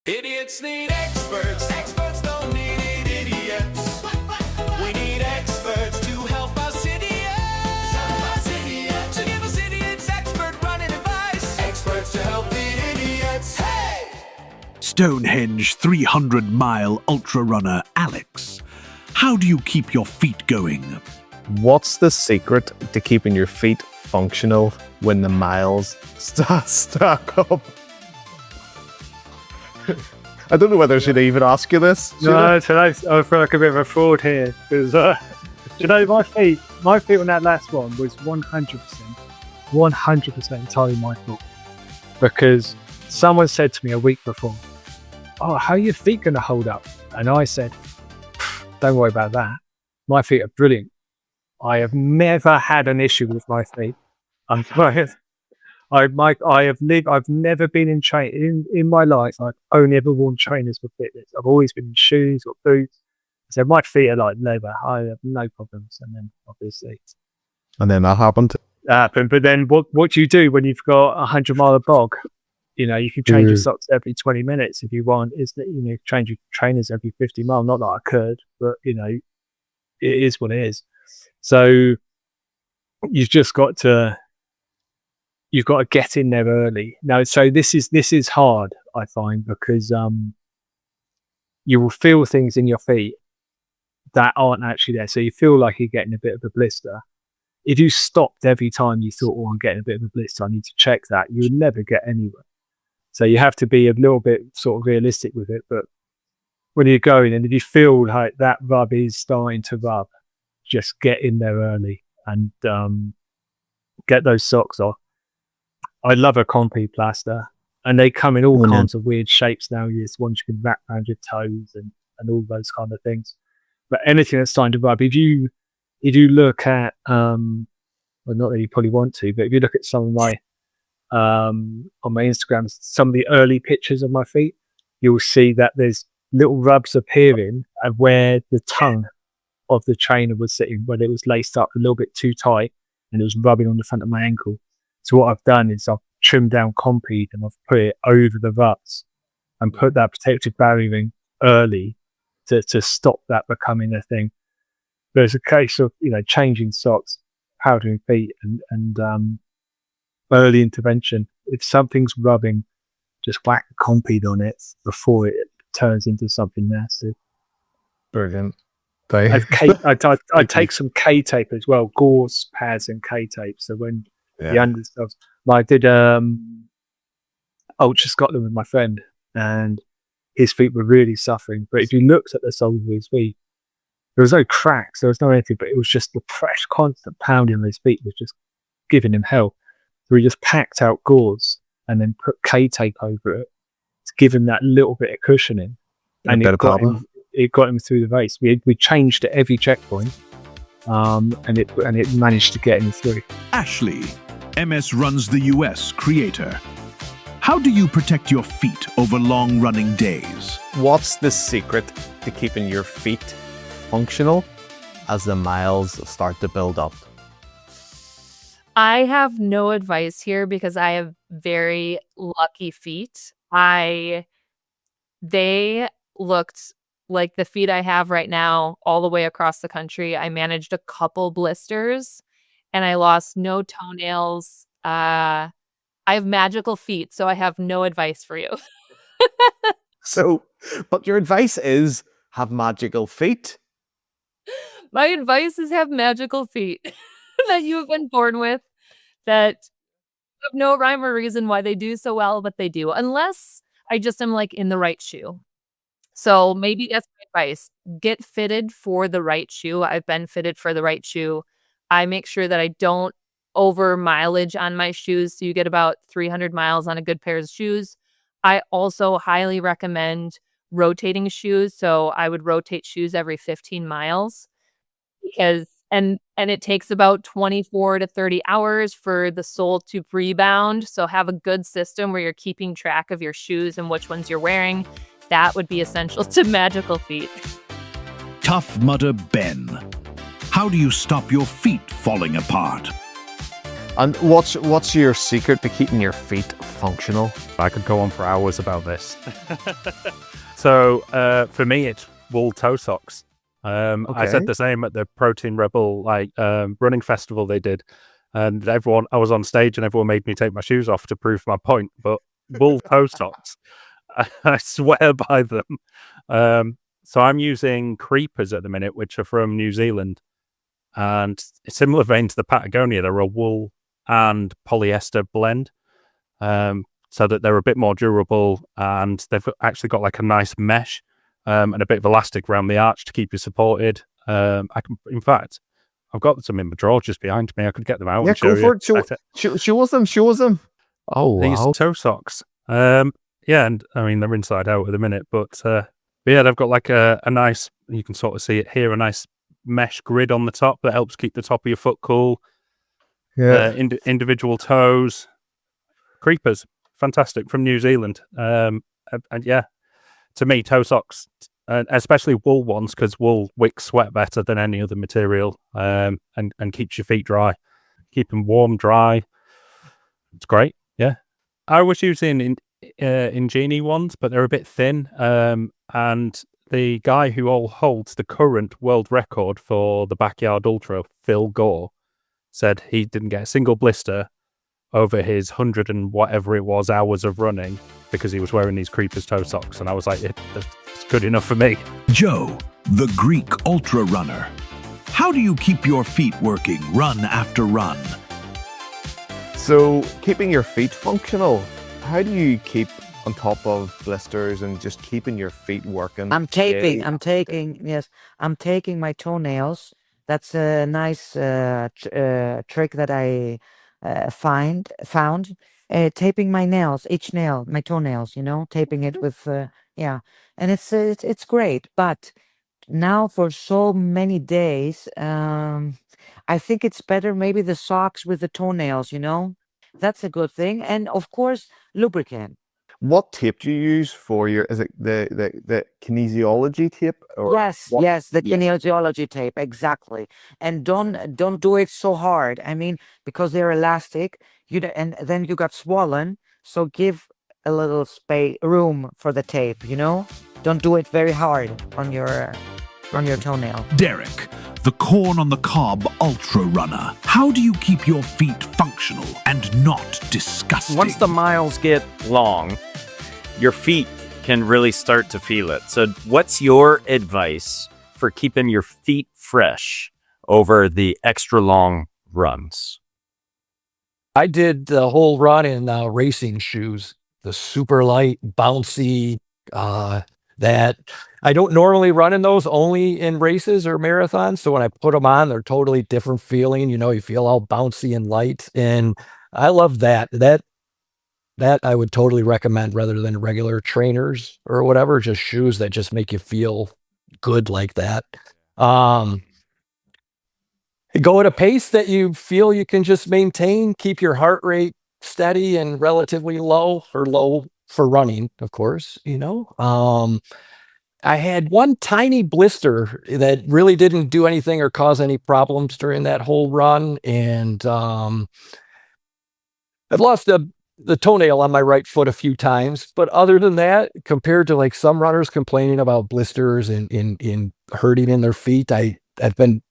Idiots need experts. Experts don't need idiots. We need experts to help us idiots. To give us idiots expert running advice. Experts to help the idiots. Hey! Stonehenge 300-mile ultra runner Alex. How do you keep your feet going? What's the secret to keeping your feet functional when the miles stack up? I don't know whether I should even ask you this. No, today I feel like a bit of a fraud here because my feet on that last one was 100% entirely my fault, because someone said to me a week before, "Oh, how are your feet going to hold up?" And I said, "Don't worry about that. My feet are brilliant. I have never had an issue with my feet. I've never been in my life. I've only ever worn trainers for fitness. I've always been in shoes or boots. So my feet are like leather. I have no problems." And then obviously, And then that happened. but then what do you do when you've got a 100-mile bog? You can change your socks every 20 minutes if you want. Is that change your trainers every 50 miles? Not that I could, but it is what it is. So you've just got to. You've got to get in there early. Now, so this is hard, I find, because you will feel things in your feet that aren't actually there. So you feel like you're getting a bit of a blister. If you stopped every time you thought, "Oh, I'm getting a bit of a blister, I need to check that," you would never get anywhere. So you have to be a little bit sort of realistic with it. But when you're going and if you feel like that rub is starting to rub, just get in there early and get those socks off. I love a compi plaster, and they come in all kinds of weird shapes now. There's ones you can wrap around your toes and all those kind of things. But anything that's starting to rub, if you look at, well, not that you probably want to, but if you look at some of my, on my Instagram, some of the early pictures of my feet, you'll see that there's little rubs appearing of where the tongue of the trainer was sitting, when it was laced up a little bit too tight and it was rubbing on the front of my ankle. So what I've done is I've trimmed down Compeed and I've put it over the ruts and put that protective barrier in early to stop that becoming a thing. But it's a case of changing socks, powdering feet, and early intervention. If something's rubbing, just whack the Compeed on it before it turns into something nasty. Brilliant. I take some K-tape as well, gauze pads and K-tape. So when the under stuff, I did Ultra Scotland with my friend, and his feet were really suffering. But if you looked at the soles of his feet, there was no cracks, there was no anything, but it was just the fresh, constant pounding on his feet was just giving him hell. So we just packed out gauze and then put K-tape over it to give him that little bit of cushioning, and it got him through the race. We changed at every checkpoint, and it managed to get him through. Ashley, MS Runs the US creator. How do you protect your feet over long-running days? What's the secret to keeping your feet functional as the miles start to build up? I have no advice here because I have very lucky feet. They looked like the feet I have right now all the way across the country. I managed a couple blisters and I lost no toenails. I have magical feet, so I have no advice for you. But your advice is have magical feet. My advice is have magical feet that you have been born with, that have no rhyme or reason why they do so well, but they do, unless I just am like in the right shoe. So maybe that's my advice. Get fitted for the right shoe. I've been fitted for the right shoe. I make sure that I don't over mileage on my shoes. So you get about 300 miles on a good pair of shoes. I also highly recommend rotating shoes. So I would rotate shoes every 15 miles because and it takes about 24 to 30 hours for the sole to rebound. So have a good system where you're keeping track of your shoes and which ones you're wearing. That would be essential to magical feet. Tough Mudder Ben. How do you stop your feet falling apart? And what's your secret to keeping your feet functional? I could go on for hours about this. So for me, it's wool toe socks. I said the same at the Protein Rebel running festival they did, and I was on stage and everyone made me take my shoes off to prove my point. But wool toe socks, I swear by them. So I'm using Creepers at the minute, which are from New Zealand, and similar vein to the Patagonia, they're a wool and polyester blend. So that they're a bit more durable, and they've actually got like a nice mesh and a bit of elastic around the arch to keep you supported. In fact, I've got some in my drawer just behind me. I could get them out and show go for you. it. Show us them. Show us them. Oh, These wow. toe socks. Yeah, and I mean, they're inside out at the minute, but yeah, they've got like a nice, you can sort of see it here, a nice mesh grid on the top that helps keep the top of your foot cool. Yeah. Individual toes. Creepers. Fantastic, from New Zealand. And yeah, to me, toe socks, especially wool ones, because wool wicks sweat better than any other material, and keeps your feet dry. Keep them warm, dry. It's great. Yeah. I was using Ingenie ones, but they're a bit thin. And the guy who holds the current world record for the Backyard Ultra, Phil Gore, said he didn't get a single blister over his 100 and whatever it was hours of running because he was wearing these Creepers toe socks. And I was like, it's good enough for me. Joe, the Greek ultra runner. How do you keep your feet working run after run? So, keeping your feet functional, how do you keep on top of blisters and just keeping your feet working? I'm taking my toenails. That's a nice trick that I found. Taping my nails, each nail, my toenails, taping it with, and it's great. But now for so many days, I think it's better maybe the socks with the toenails, That's a good thing. And of course, lubricant. What tape do you use for your, is it the kinesiology tape? Or Yes, what? yes, the kinesiology tape, exactly. And don't do it so hard. I mean, because they're elastic, and then you got swollen. So give a little room for the tape, Don't do it very hard on your toenail. Derek, the corn on the cob ultra runner. How do you keep your feet functional and not disgusting? Once the miles get long, your feet can really start to feel it. So what's your advice for keeping your feet fresh over the extra long runs? I did the whole run in racing shoes, the super light, bouncy, that I don't normally run in those, only in races or marathons. So when I put them on, they're totally different feeling. You feel all bouncy and light. And I love that. That I would totally recommend rather than regular trainers or whatever, just shoes that just make you feel good like that. Go at a pace that you feel you can just maintain, keep your heart rate steady and relatively low, or low for running, of course, I had one tiny blister that really didn't do anything or cause any problems during that whole run. And I've lost the toenail on my right foot a few times, but other than that, compared to like some runners complaining about blisters and in hurting in their feet, I've been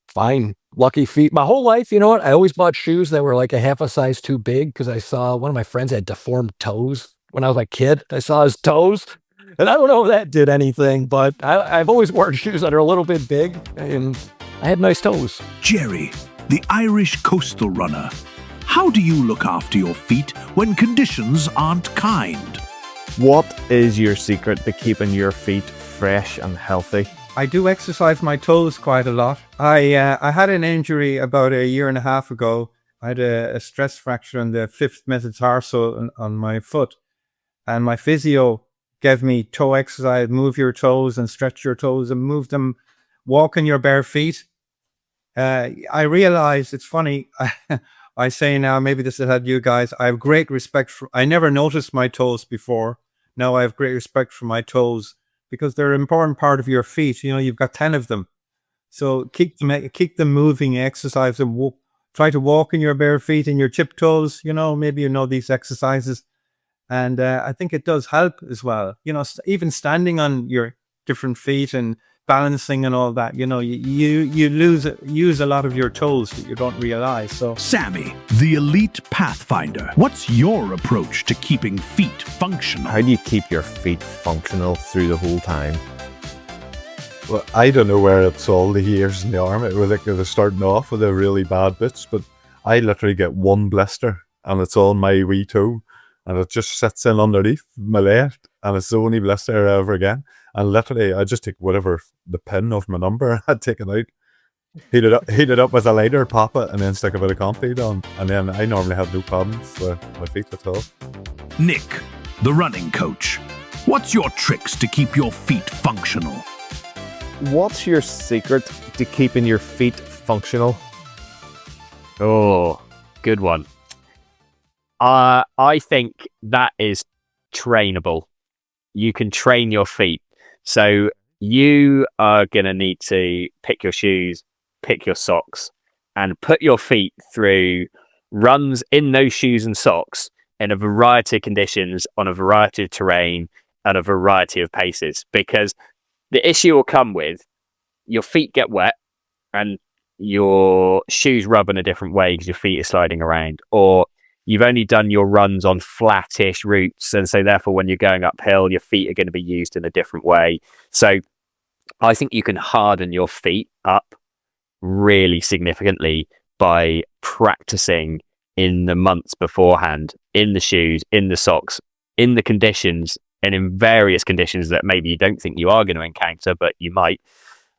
fine. Lucky feet my whole life. You know what? I always bought shoes that were like a half a size too big because I saw one of my friends had deformed toes when I was a kid. I saw his toes, and I don't know if that did anything, but I've always worn shoes that are a little bit big, and I had nice toes. Jerry, the Irish coastal runner. How do you look after your feet when conditions aren't kind? What is your secret to keeping your feet fresh and healthy? I do exercise my toes quite a lot. I had an injury about a year and a half ago. I had a stress fracture on the fifth metatarsal on my foot. And my physio gave me toe exercise, move your toes and stretch your toes and move them, walk in your bare feet. I realized, it's funny, I say now, maybe this has had you guys, I have great respect for, I never noticed my toes before. Now I have great respect for my toes because they're an important part of your feet. You've got 10 of them. So keep them moving, exercise them, try to walk in your bare feet and your tiptoes. Maybe these exercises. And I think it does help as well. Even standing on your different feet and balancing and all that, you use a lot of your toes that you don't realize. So, Sammy, the elite pathfinder, what's your approach to keeping feet functional? How do you keep your feet functional through the whole time? Well, I don't know where it's all the hairs in the arm. It was like they're starting off with the really bad bits, but I literally get one blister and it's on my wee toe and it just sits in underneath my left and it's the only blister ever again. And literally, I just take whatever the pin of my number I'd taken out, heat it up with a lighter, pop it, and then stick a bit of comfort on. And then I normally have no problems with my feet at all. Nick, the running coach, what's your tricks to keep your feet functional? What's your secret to keeping your feet functional? Oh, good one. I think that is trainable. You can train your feet. So you are going to need to pick your shoes, pick your socks, and put your feet through runs in those shoes and socks in a variety of conditions, on a variety of terrain, and a variety of paces. Because the issue will come with your feet get wet and your shoes rub in a different way because your feet are sliding around, or you've only done your runs on flattish routes, and so therefore when you're going uphill, your feet are going to be used in a different way. So I think you can harden your feet up really significantly by practicing in the months beforehand, in the shoes, in the socks, in the conditions, and in various conditions that maybe you don't think you are going to encounter, but you might.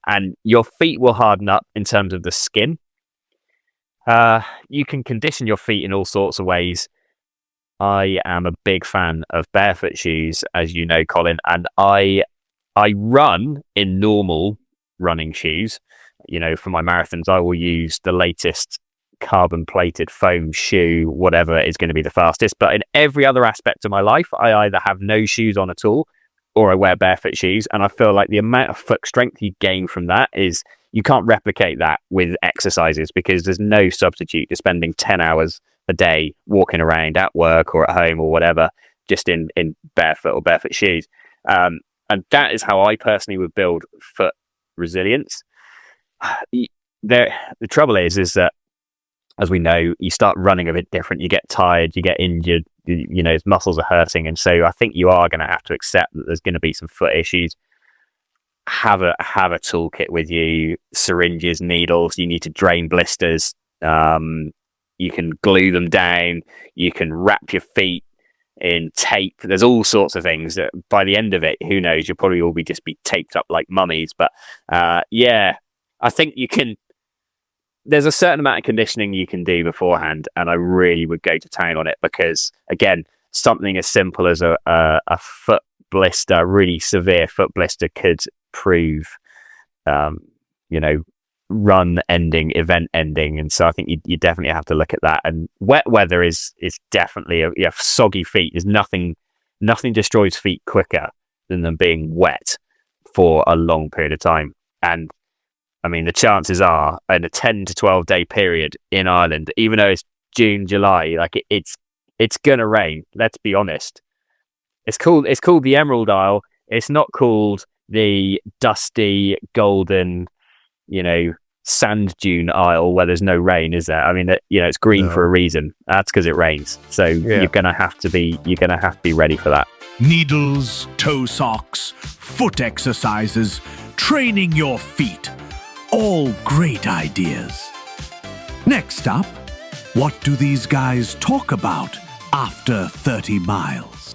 And your feet will harden up in terms of the skin. You can condition your feet in all sorts of ways. I am a big fan of barefoot shoes, as you know, Colin, and I run in normal running shoes. For my marathons, I will use the latest carbon plated foam shoe, whatever is going to be the fastest. But in every other aspect of my life, I either have no shoes on at all or I wear barefoot shoes. And I feel like the amount of foot strength you gain from that is, you can't replicate that with exercises because there's no substitute to spending 10 hours a day walking around at work or at home or whatever, just in barefoot or barefoot shoes. And that is how I personally would build foot resilience. The trouble is that, as we know, you start running a bit different, you get tired, you get injured, muscles are hurting. And so I think you are going to have to accept that there's going to be some foot issues. Have a toolkit with you, syringes, needles. You need to drain blisters. You can glue them down. You can wrap your feet in tape. There's all sorts of things that by the end of it, who knows, you'll probably all just be taped up like mummies. But I think you can. There's a certain amount of conditioning you can do beforehand, and I really would go to town on it because, again, something as simple as a foot blister, really severe foot blister, could prove, run ending, event ending. And so I think you definitely have to look at that. And wet weather is definitely soggy feet. There's nothing destroys feet quicker than them being wet for a long period of time. And I mean, the chances are in a 10 to 12 day period in Ireland, even though it's June, July, like it's gonna rain. Let's be honest. It's called the Emerald Isle. It's not called the dusty, golden, sand dune Isle where there's no rain, is there? I mean, it's green for a reason. That's because it rains. So you're gonna have to be ready for that. Needles, toe socks, foot exercises, training your feet. All great ideas. Next up, what do these guys talk about after 30 miles?